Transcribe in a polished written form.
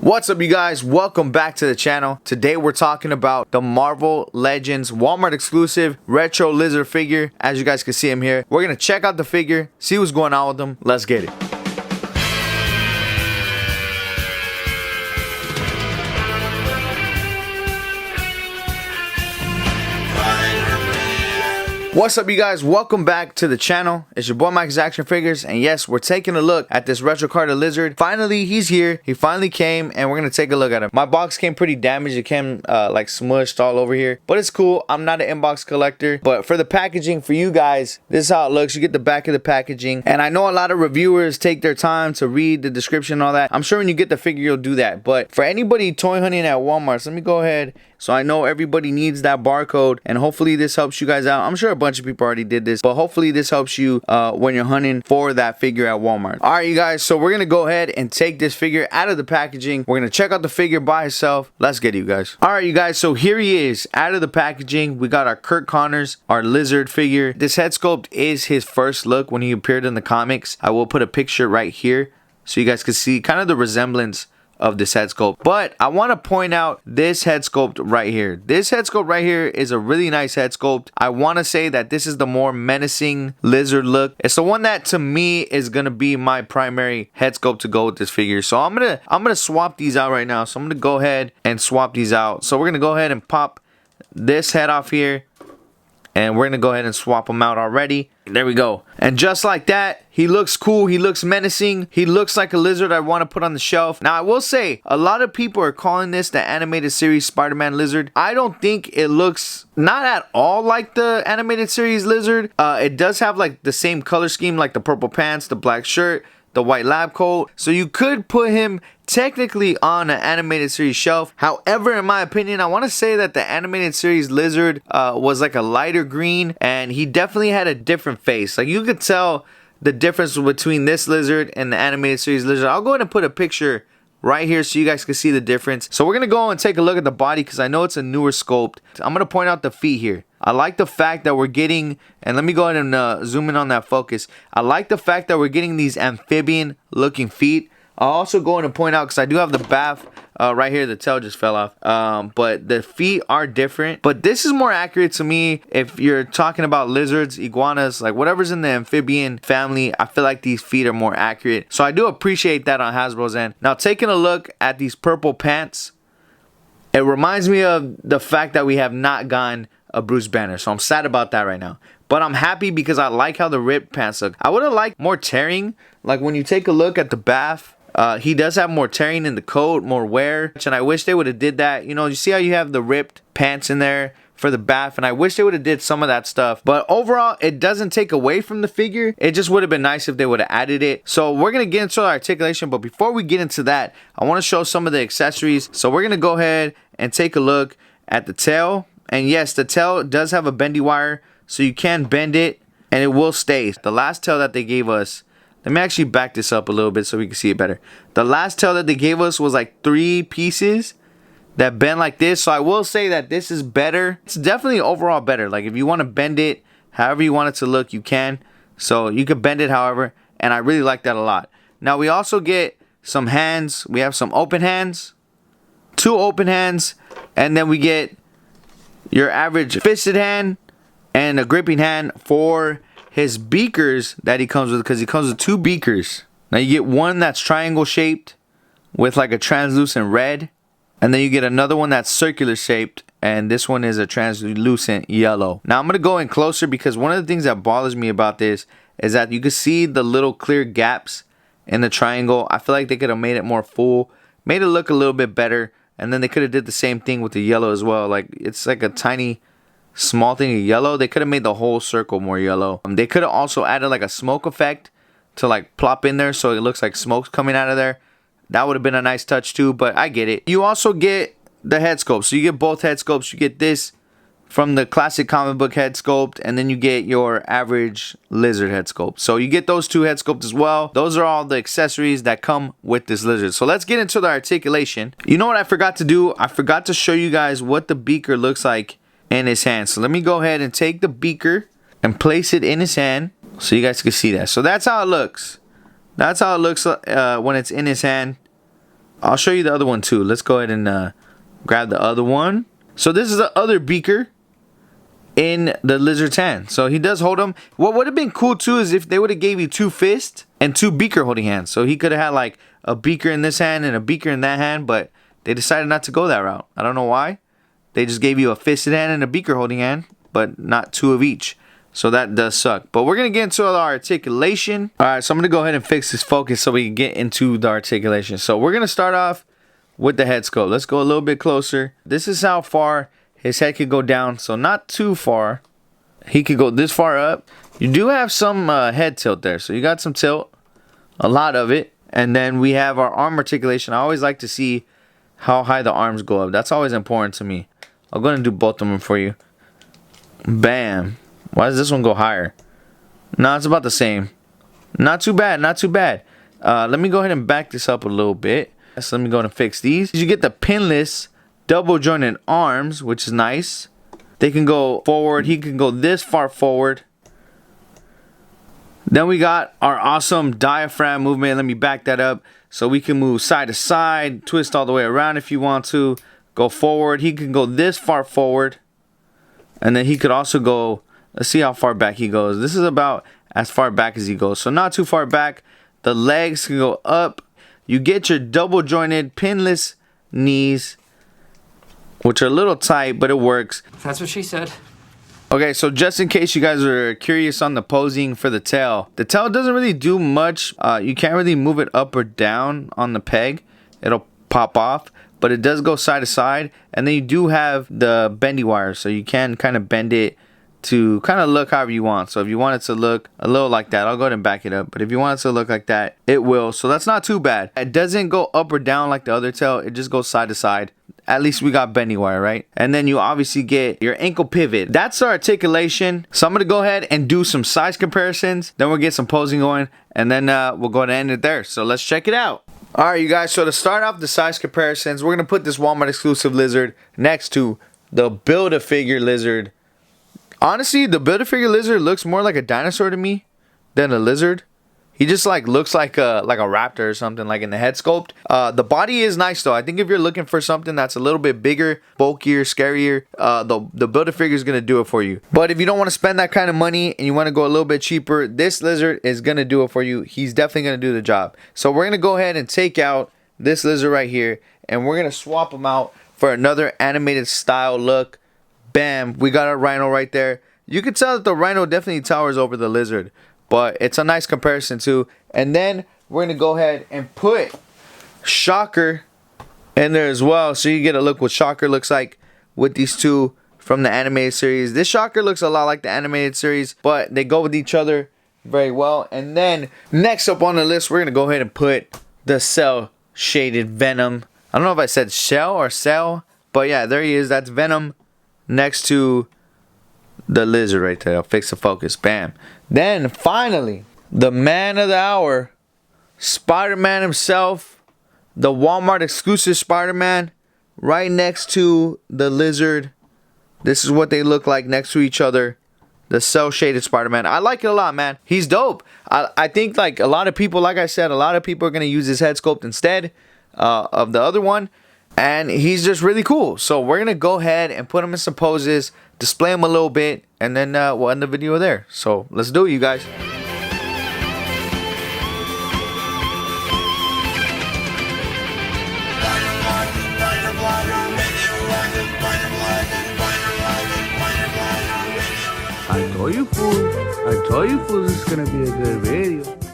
What's up, you guys? Welcome back to the channel. Today we're talking about the Marvel Legends Walmart exclusive retro lizard figure. As you guys can see him here, we're gonna check out the figure, see what's going on with him. Let's get it. What's up, you guys? Welcome back to the channel. It's your boy Mike's Action Figures, and yes, we're taking a look at this retro card of lizard. Finally, he's here. He finally came, and we're gonna take a look at him. My box came pretty damaged. It came like smushed all over here, but it's cool. I'm not an inbox collector, but for the packaging for you guys, this is how it looks. You get the back of the packaging, and I know a lot of reviewers take their time to read the description and all that. I'm sure when you get the figure, you'll do that. But for anybody toy hunting at Walmart, so let me go ahead. So I know everybody needs that barcode, and hopefully this helps you guys out. I'm sure a bunch of people already did this, but hopefully this helps you when you're hunting for that figure at Walmart. All right, you guys, so we're gonna go ahead and take this figure out of the packaging. We're gonna check out the figure by itself. Let's get it, you guys. All right, you guys, so here he is out of the packaging. We got our Kurt Connors, our lizard figure. This head sculpt is his first look when he appeared in the comics. I will put a picture right here so you guys can see kind of the resemblance of this head sculpt. But I want to point out this head sculpt right here. This head sculpt right here is a really nice head sculpt. I want to say that this is the more menacing lizard look. It's the one that to me is gonna be my primary head sculpt to go with this figure. So I'm gonna swap these out right now. So I'm gonna go ahead and swap these out. So we're gonna go ahead and pop this head off here, and we're gonna go ahead and swap them out already. There we go. And just like that, he looks cool. He looks menacing. He looks like a lizard I want to put on the shelf. Now, I will say, a lot of people are calling this the animated series Spider-Man lizard. I don't think it looks not at all like the animated series lizard. It does have like the same color scheme, like the purple pants, the black shirt, the white lab coat. So you could put him technically on an animated series shelf. However, in my opinion, I want to say that the animated series lizard was like a lighter green, and he definitely had a different face. Like, you could tell the difference between this lizard and the animated series lizard. I'll go ahead and put a picture right here so you guys can see the difference. So we're gonna go and take a look at the body because I know it's a newer sculpt. I'm gonna point out the feet here. I like the fact that we're getting, and let me go ahead and zoom in on that focus. I like the fact that we're getting these amphibian looking feet. I'll also go in and point out, because I do have the bath right here, the tail just fell off, but the feet are different. But this is more accurate to me if you're talking about lizards, iguanas, like whatever's in the amphibian family. I feel like these feet are more accurate, so I do appreciate that on Hasbro's end. Now, taking a look at these purple pants, it reminds me of the fact that we have not gotten a Bruce Banner, so I'm sad about that right now. But I'm happy because I like how the ripped pants look. I would have liked more tearing. Like, when you take a look at the bath, he does have more tearing in the coat, more wear, and I wish they would have did that. You know, you see how you have the ripped pants in there for the bath, and I wish they would have did some of that stuff. But overall, it doesn't take away from the figure. It just would have been nice if they would have added it. So we're gonna get into the articulation, but before we get into that, I want to show some of the accessories. So we're gonna go ahead and take a look at the tail. And yes, the tail does have a bendy wire, so you can bend it and it will stay. The last tail that they gave us, let me actually back this up a little bit so we can see it better. The last tail that they gave us was like 3 pieces that bend like this. So I will say that this is better. It's definitely overall better. Like, if you want to bend it however you want it to look, you can. So you can bend it however, and I really like that a lot. Now, we also get some hands. We have some open hands, 2 open hands, and then we get your average fisted hand and a gripping hand for his beakers that he comes with, because he comes with 2 beakers. Now, you get one that's triangle shaped with like a translucent red, and then you get another one that's circular shaped, and this one is a translucent yellow. Now, I'm gonna go in closer because one of the things that bothers me about this is that you can see the little clear gaps in the triangle. I feel like they could have made it more full, made it look a little bit better. And then they could have did the same thing with the yellow as well. Like, it's like a tiny small thing of yellow. They could have made the whole circle more yellow. They could have also added like a smoke effect to like plop in there so it looks like smoke's coming out of there. That would have been a nice touch too, but I get it. You also get the head sculpt. So you get both head sculpts. You get this from the classic comic book head sculpt, and then you get your average lizard head sculpt. So you get those 2 head sculpts as well. Those are all the accessories that come with this lizard. So let's get into the articulation. You know what I forgot to do? I forgot to show you guys what the beaker looks like in his hand. So let me go ahead and take the beaker and place it in his hand so you guys can see that. So that's how it looks. That's how it looks when it's in his hand. I'll show you the other one too. Let's go ahead and grab the other one. So this is the other beaker in the lizard's hand. So he does hold them. What would have been cool too is if they would have gave you 2 fists and 2 beaker holding hands. So he could have had like a beaker in this hand and a beaker in that hand, but they decided not to go that route. I don't know why. They just gave you a fisted hand and a beaker holding hand, but not 2 of each. So that does suck. But we're going to get into our articulation. Alright, so I'm going to go ahead and fix this focus so we can get into the articulation. So we're going to start off with the head scope. Let's go a little bit closer. This is how far his head could go down. So not too far. He could go this far up. You do have some head tilt there. So you got some tilt. A lot of it. And then we have our arm articulation. I always like to see how high the arms go up. That's always important to me. I'm going to do both of them for you. Bam. Why does this one go higher? No, it's about the same. Not too bad, not too bad. Let me go ahead and back this up a little bit. So let me go ahead and fix these. You get the pinless double jointed arms, which is nice. They can go forward. He can go this far forward. Then we got our awesome diaphragm movement. Let me back that up. So we can move side to side, twist all the way around if you want to. Go forward. He can go this far forward. And then he could also go... Let's see how far back he goes. This is about as far back as he goes. So not too far back. The legs can go up. You get your double jointed pinless knees, which are a little tight, but it works. That's what she said. Okay, so just in case you guys are curious on the posing for the tail. The tail doesn't really do much. You can't really move it up or down on the peg. It'll pop off. But it does go side to side. And then you do have the bendy wire. So you can kind of bend it to kind of look however you want. So if you want it to look a little like that, I'll go ahead and back it up. But if you want it to look like that, it will. So that's not too bad. It doesn't go up or down like the other tail. It just goes side to side. At least we got bendy wire, right? And then you obviously get your ankle pivot. That's our articulation. So I'm going to go ahead and do some size comparisons. Then we'll get some posing going. And then we'll go ahead and end it there. So let's check it out. Alright, you guys. So to start off the size comparisons, we're going to put this Walmart exclusive lizard next to the Build-A-Figure lizard. Honestly, the Build-A-Figure lizard looks more like a dinosaur to me than a lizard. He just like looks like a raptor or something, like in the head sculpt. The body is nice though. I think if you're looking for something that's a little bit bigger, bulkier, scarier, the Build-A-Figure is gonna do it for you. But if you don't want to spend that kind of money and you want to go a little bit cheaper, this lizard is gonna do it for you. He's definitely gonna do the job. So we're gonna go ahead and take out this lizard right here, and we're gonna swap him out for another animated style look. Bam, we got a rhino right there. You can tell that the rhino definitely towers over the lizard, but it's a nice comparison too. And then we're gonna go ahead and put Shocker in there as well, so you get a look what Shocker looks like with these two from the animated series. This Shocker looks a lot like the animated series, but they go with each other very well. And then next up on the list, we're gonna go ahead and put the cell shaded Venom. I don't know if I said shell or cell, but yeah, there he is. That's Venom next to the lizard right there. I'll fix the focus. Bam. Then finally, the man of the hour, Spider-Man himself, the Walmart exclusive Spider-Man, right next to the lizard. This is what they look like next to each other. The cell shaded Spider-Man. I like it a lot, man. He's dope. I think like a lot of people, like I said, a lot of people are gonna use his head sculpt instead of the other one. And he's just really cool. So we're going to go ahead and put him in some poses, display him a little bit, and then we'll end the video there. So let's do it, you guys. I told you fools, this is going to be a good video.